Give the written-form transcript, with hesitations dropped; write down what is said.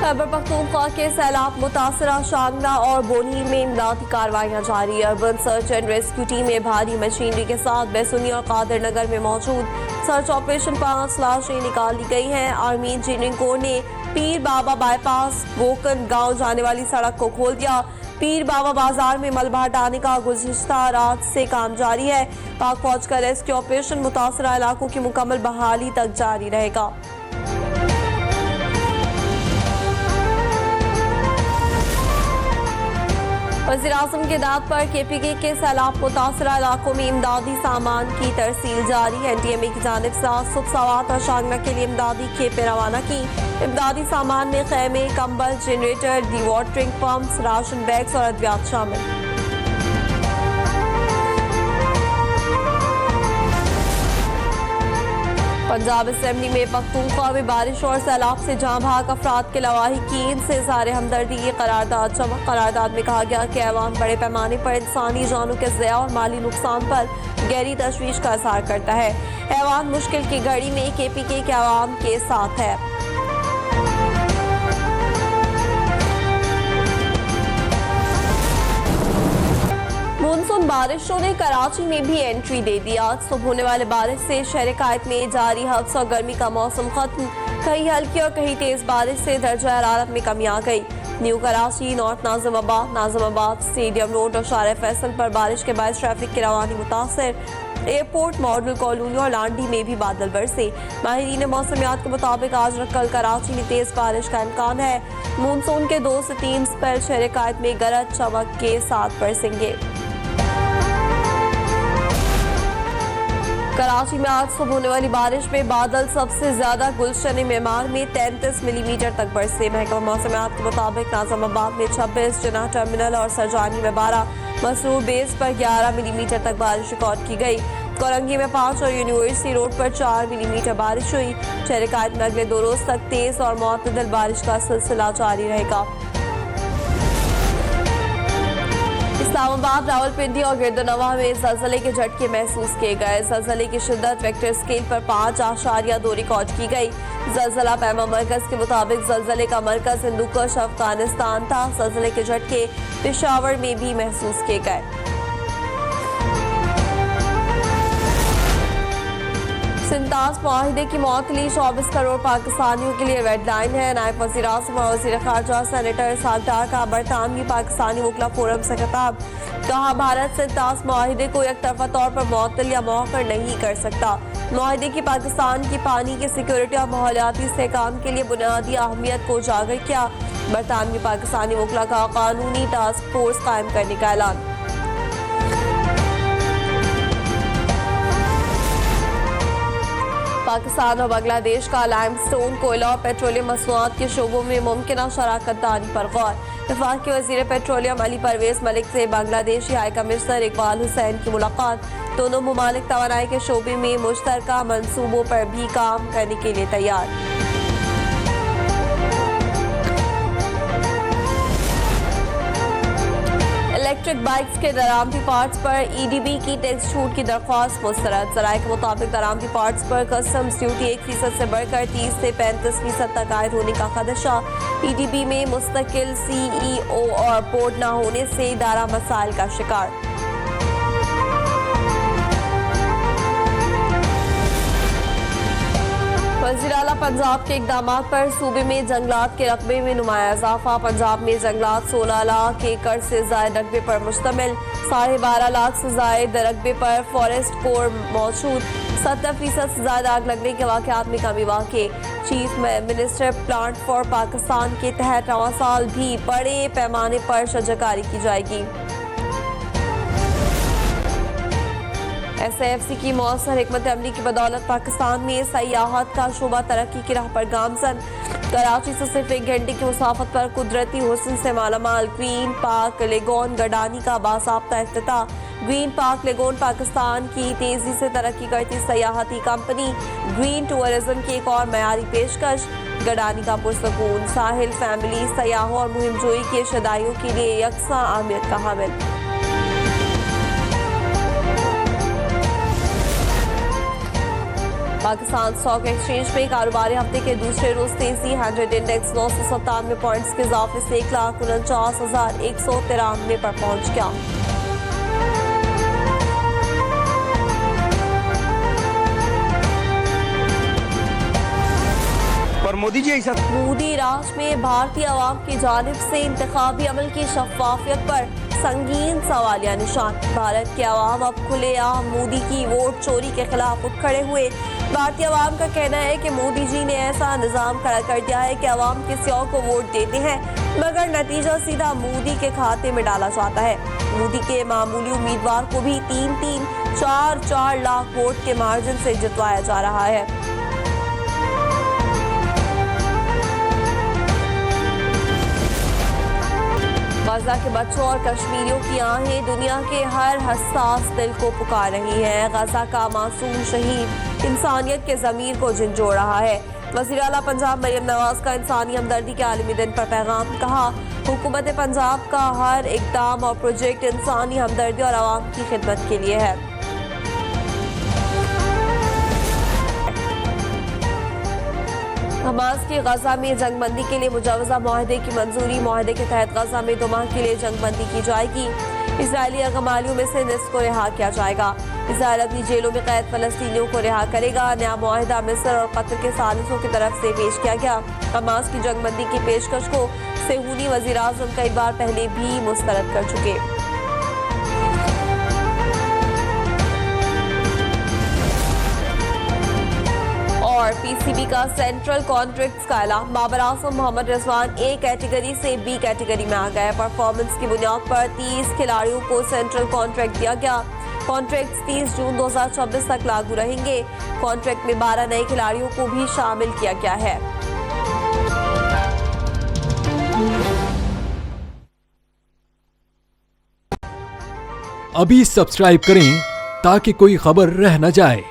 खैबर पख्तूनख्वा के सैलाब मुतासरा शांगला और बोनी में इमदादी कार्रवाइयाँ जारी। अर्बन सर्च एंड रेस्क्यू टीमें भारी मशीनरी के साथ बैसुनी और कादिर नगर में मौजूद। सर्च ऑपरेशन 5 लाशें निकाल ली गई हैं। आर्मी इंजीनियरिंग कोर ने पीर बाबा बाईपास वोकन गांव जाने वाली सड़क को खोल दिया। पीर बाबा बाजार में मलबा हटाने का गुज़िश्ता रात से काम जारी है। पाक फौज का रेस्क्यू ऑपरेशन मुतासरा इलाकों की मुकम्मल बहाली तक जारी रहेगा। वज़ीर-ए-आज़म के दाद पर KPK के सैलाब मुतासरा इलाकों में इमदादी सामान की तरसील जारी। NTMA की जानिब से सुबसवात और शांगला के लिए इमदादी खेपें रवाना की। इमदादी सामान में खैमे, कंबल, generator, D watering pumps, ration bags और अद्वियात शामिल। पंजाब असेंबली में पख्तूनख्वा में बारिश और सैलाब से जहां भाग अफराद के लवाहिकीन से इज़हार हमदर्दी की करारदाद में कहा गया कि ऐवान बड़े पैमाने पर इंसानी जानों के ज़िया और माली नुकसान पर गहरी तशवीश का इज़हार करता है। ऐवान मुश्किल की घड़ी में KPK के अवाम के साथ है। मानसून बारिशों ने कराची में भी एंट्री दे दी। आज सुबह होने वाले बारिश से शहर कायद में जारी हब्स और गर्मी का मौसम खत्म। कहीं हल्की और कहीं तेज बारिश से दर्जा हरारत में कमी आ गई। New Karachi, north Nazimabad, stadium road और शार फैसल पर बारिश के बाद ट्रैफिक की रवानी मुतासर। एयरपोर्ट, मॉडल कॉलोनी और लांडी में भी बादल बरसे। माहिरीन मौसमियात के मुताबिक आज और कल कराची में तेज बारिश का इम्कान है। मानसून के 2 से 3 स्पेल शहर कायद में गरज चमक के साथ बरसेंगे। कराची में आज सुबह होने वाली बारिश में बादल सबसे ज्यादा गुलशन मेमार में 33 मिलीमीटर तक बरसे। महकमा मौसमियात के मुताबिक नाज़िमाबाद में 26, जिन्ना टर्मिनल और सरजानी में 12, मसरूर बेस पर 11 मिलीमीटर तक बारिश रिकॉर्ड की गई। कोरंगी में 5 और यूनिवर्सिटी रोड पर 4 मिलीमीटर बारिश हुई। शहर कायद में अगले 2 रोज तक तेज और मुतदल बारिश का सिलसिला जारी रहेगा। इस्लामाबाद, रावलपिंडी और गिरदनवा में ज़लज़ले के झटके महसूस किए गए। ज़लज़ले की शिद्दत वेक्टर स्केल पर 5.2 रिकॉर्ड की गई। ज़लज़ला पैमा मरकज़ के मुताबिक ज़लज़ले का मरकज़ हिंदुकुश अफगानिस्तान था। ज़लज़ले के झटके पेशावर में भी महसूस किए गए। सिंतास मुआहिदे की मौतली 24 करोड़ पाकिस्तानियों के लिए रेड लाइन है। नायब वज़ीर-ए-आज़म और वज़ीर ख़ारजा सेनेटर इसहाक डार का बरतानवी पाकिस्तानी वकला फोरम से खिताब। कहा, भारत सिंतास मुआहिदे को एक तरफा तौर पर मुअत्तल या मौखर नहीं कर सकता। मुआहिदे की पाकिस्तान की पानी की सिक्योरिटी और माहौलियाती इस्तेहकाम के लिए बुनियादी अहमियत को उजागर किया। बरतानवी पाकिस्तानी वकला का कानूनी टास्क फोर्स कायम करने का ऐलान। पाकिस्तान और बांग्लादेश का लाइमस्टोन, कोयला और पेट्रोलियम मसनूआत के शोबों में मुमकिन शराकत दारी पर गौर। वफाकी वज़ीर पेट्रोलियम अली परवेज मलिक से बांग्लादेशी हाई कमिश्नर इकबाल हुसैन की मुलाकात। दोनों मुमालिक तवानाई के शोबे में मुश्तरका मंसूबों पर भी काम करने के लिए तैयार। इलेक्ट्रिक बाइक्स के दरामदी पार्ट्स पर EDB की टैक्स छूट की दरख्वास्त मुस्तरद। ज़राए के मुताबिक दरामदी पार्ट्स पर कस्टम्स ड्यूटी 1% से बढ़कर 30 से 35% तक आयद होने का खदशा। EDB में मुस्तकिल CEO और बोर्ड न होने से इदारा मसाइल का शिकार। वज़ीर आला पंजाब के इक़दामात पर सूबे में जंगलात के रकबे में नुमाया इजाफा। पंजाब में जंगलात 16 लाख एकड़ से ज़ायद रकबे पर मुश्तमिल। 12.5 लाख से ज़ायद रकबे पर फॉरेस्ट कोर मौजूद। 70% से ज़्यादा आग लगने के वाक़यात में कमी वाक़ई। Chief minister plant for Pakistan के तहत रवां साल भी बड़े पैमाने पर शजरकारी की जाएगी। SAFC की मौसर हिकमत अमली की बदौलत पाकिस्तान में सयाहत का शोबा तरक्की की राह पर गामजन। कराची से सिर्फ 1 घंटे की मुसाफत पर कुदरती हुस्न से मालामाल ग्रीन पार्क लेगोन गडानी का बासाब्ता इफ्तिताह। ग्रीन पार्क लेगोन पाकिस्तान की तेजी से तरक्की करती सयाहती कंपनी ग्रीन टूरिज्म की एक और मयारी पेशकश। गडानी का पुरसकून साहिल फैमिली सयाहों और मुहिमजोई के शदाइयों के लिए यकसा अहमियत का हामिल। पाकिस्तान स्टॉक एक्सचेंज में कारोबारी हफ्ते के दूसरे रोज तेजी 100 इंडेक्स 997 पॉइंट्स के इजाफे से 1,49,193 पर पहुंच गया। मोदी राज में भारतीय अवाम की जानिब से इंतखाबी अमल की शफाफियत पर संगीन सवालिया निशान। भारत के अवाम अब खुलेआम मोदी की वोट चोरी के खिलाफ उठ खड़े हुए। भारतीय अवाम का कहना है कि मोदी जी ने ऐसा निजाम खड़ा कर दिया है कि अवाम किसी और को वोट देते हैं मगर नतीजा सीधा मोदी के खाते में डाला जाता है। मोदी के मामूली उम्मीदवार को भी 3-3, 4-4 लाख वोट के मार्जिन से जितवाया जा रहा है। गाजा के बच्चों और कश्मीरियों की आहें दुनिया के हर हसास दिल को पुकार रही हैं। गाजा का मासूम शहीद इंसानियत के ज़मीर को झंझोड़ रहा है। वज़ीर आला पंजाब मरियम नवाज का इंसानी हमदर्दी के आलमी दिन पर पैगाम। कहा, हुकूमत पंजाब का हर इक़दाम और प्रोजेक्ट इंसानी हमदर्दी और आवाम की खिदमत के लिए है। हमास की गजा में जंगबंदी के लिए मुजावजा मुआहदे की मंजूरी। मुआहदे के तहत गजा में 2 माह के लिए जंगबंदी की जाएगी। इजरायली अगमालियों में से निस्फ को रिहा किया जाएगा। इजरायल अपनी जेलों में कैद फलस्तीनियों को रिहा करेगा। नया मुआहदा मिस्र और कतर के सालिसों की तरफ से पेश किया गया। हमास की जंगबंदी की पेशकश को सेहूनी वज़ीर आज़म कई बार पहले भी मुस्तरद कर चुके। और पीसीबी का सेंट्रल कॉन्ट्रैक्ट्स का ऐलान। बाबर आजम मोहम्मद रिजवान ए कैटेगरी से बी कैटेगरी में आ गए। परफॉर्मेंस की बुनियाद पर 30 खिलाड़ियों को सेंट्रल कॉन्ट्रैक्ट दिया गया। कॉन्ट्रैक्ट्स 30 जून 2026 तक लागू रहेंगे। कॉन्ट्रैक्ट में 12 नए खिलाड़ियों को भी शामिल किया गया है। अभी सब्सक्राइब करें ताकि कोई खबर रह न जाए।